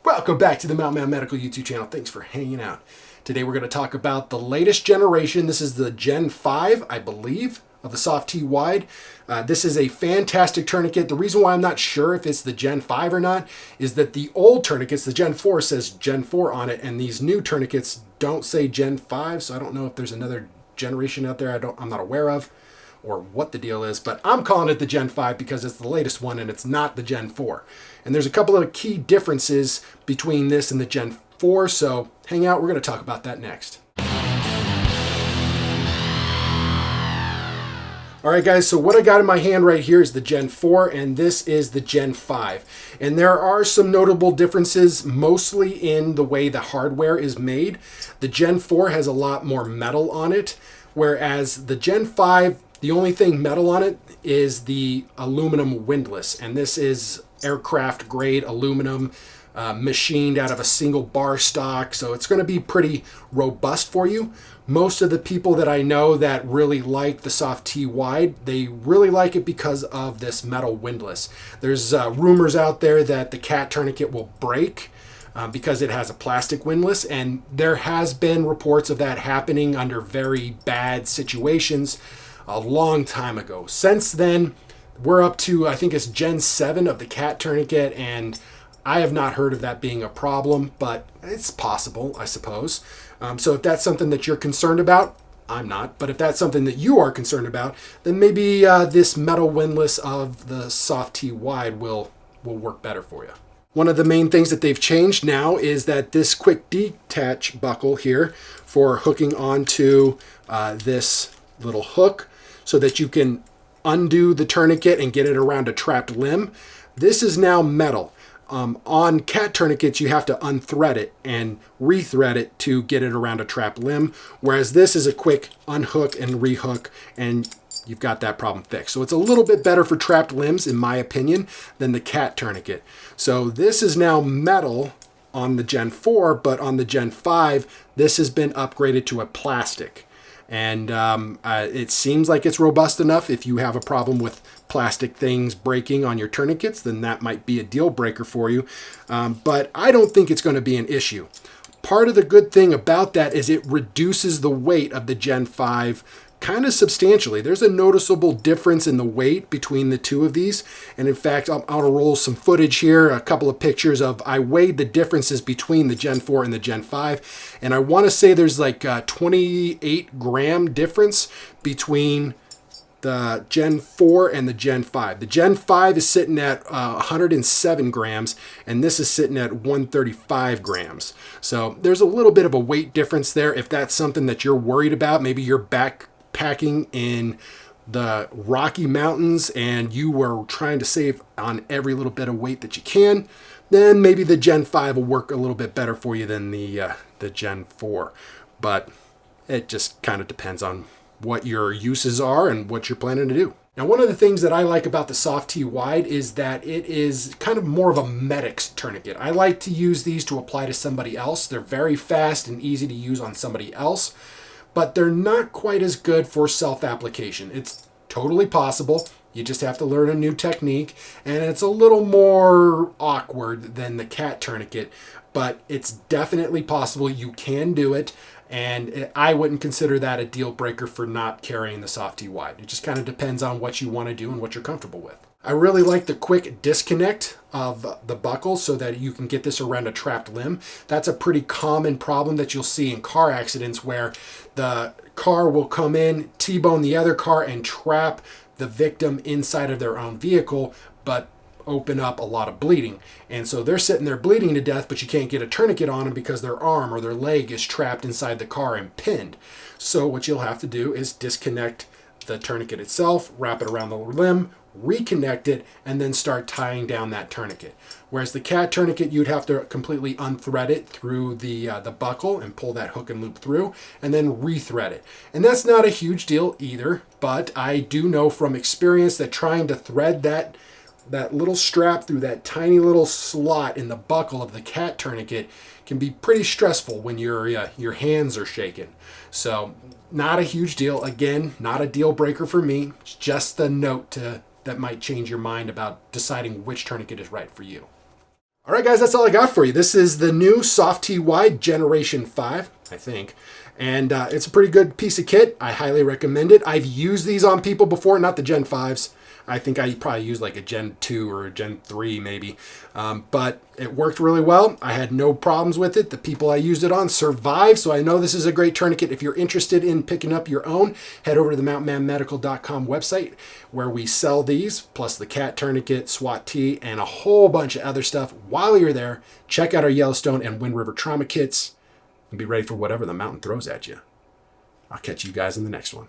Welcome back to the Mountain Man Medical YouTube channel. Thanks for hanging out. Today we're going to talk about the latest generation. This is the Gen 5, I believe, of the SOF-T Wide. This is a fantastic tourniquet. The reason why I'm not sure if it's the Gen 5 or not is that the old tourniquets, the Gen 4 says Gen 4 on it, and these new tourniquets don't say Gen 5, so I don't know if there's another generation out there I'm not aware of or what the deal is, but I'm calling it the Gen 5 because it's the latest one and it's not the Gen 4. And there's a couple of key differences between this and the Gen 4, so hang out, we're going to talk about that next. Alright guys, so what I got in my hand right here is the Gen 4 and this is the Gen 5. And there are some notable differences, mostly in the way the hardware is made. The Gen 4 has a lot more metal on it, whereas the Gen 5, the only thing metal on it is the aluminum windlass. And this is aircraft grade aluminum, machined out of a single bar stock, so it's going to be pretty robust for you. Most of the people that I know that really like the SOF-T Wide, they really like it because of this metal windlass. There's rumors out there that the cat tourniquet will break because it has a plastic windlass, and there has been reports of that happening under very bad situations a long time ago. Since then, we're up to, I think it's Gen 7 of the cat tourniquet, and I have not heard of that being a problem, but it's possible, I suppose. So if that's something that you're concerned about, I'm not, but if that's something that you are concerned about, then maybe this metal windlass of the SOF-T Wide will work better for you. One of the main things that they've changed now is that this quick detach buckle here for hooking onto this little hook so that you can undo the tourniquet and get it around a trapped limb. This is now metal. On cat tourniquets, you have to unthread it and rethread it to get it around a trapped limb, whereas this is a quick unhook and rehook, and you've got that problem fixed. So it's a little bit better for trapped limbs, in my opinion, than the cat tourniquet. So this is now metal on the Gen 4, but on the Gen 5, this has been upgraded to a plastic. And it seems like it's robust enough. If you have a problem with plastic things breaking on your tourniquets, then that might be a deal breaker for you. But I don't think it's going to be an issue. Part of the good thing about that is it reduces the weight of the Gen 5 kind of substantially. There's a noticeable difference in the weight between the two of these. And in fact, I'll roll some footage here, a couple of pictures of, I weighed the differences between the Gen 4 and the Gen 5. And I want to say there's like a 28 gram difference between the Gen 4 and the Gen 5. The Gen 5 is sitting at 107 grams, and this is sitting at 135 grams. So there's a little bit of a weight difference there. If that's something that you're worried about, maybe you're backpacking in the Rocky Mountains and you were trying to save on every little bit of weight that you can, then maybe the Gen 5 will work a little bit better for you than the Gen 4. But it just kind of depends on what your uses are and what you're planning to do. Now, one of the things that I like about the SOF-T Wide is that it is kind of more of a medic's tourniquet. I like to use these to apply to somebody else. They're very fast and easy to use on somebody else, but they're not quite as good for self-application. It's totally possible. You just have to learn a new technique, and it's a little more awkward than the cat tourniquet, but it's definitely possible. You can do it. And I wouldn't consider that a deal breaker for not carrying the SOF-T Wide. It just kind of depends on what you want to do and what you're comfortable with. I really like the quick disconnect of the buckle so that you can get this around a trapped limb. That's a pretty common problem that you'll see in car accidents where the car will come in, T-bone the other car, and trap the victim inside of their own vehicle, but open up a lot of bleeding. And so they're sitting there bleeding to death, but you can't get a tourniquet on them because their arm or their leg is trapped inside the car and pinned. So what you'll have to do is disconnect the tourniquet itself, wrap it around the limb, reconnect it, and then start tying down that tourniquet. Whereas the cat tourniquet, you'd have to completely unthread it through the buckle and pull that hook and loop through, and then rethread it. And that's not a huge deal either, but I do know from experience that trying to thread that little strap through that tiny little slot in the buckle of the cat tourniquet can be pretty stressful when your hands are shaking. So not a huge deal. Again, not a deal breaker for me. It's just a note that might change your mind about deciding which tourniquet is right for you. All right, guys, that's all I got for you. This is the new SOF-T Wide Generation 5, I think. And it's a pretty good piece of kit. I highly recommend it. I've used these on people before, not the Gen 5s. I think I probably used like a Gen 2 or a Gen 3 maybe. But it worked really well. I had no problems with it. The people I used it on survived, so I know this is a great tourniquet. If you're interested in picking up your own, head over to the mountainmanmedical.com website where we sell these, plus the cat tourniquet, SWAT T, and a whole bunch of other stuff. While you're there, check out our Yellowstone and Wind River trauma kits and be ready for whatever the mountain throws at you. I'll catch you guys in the next one.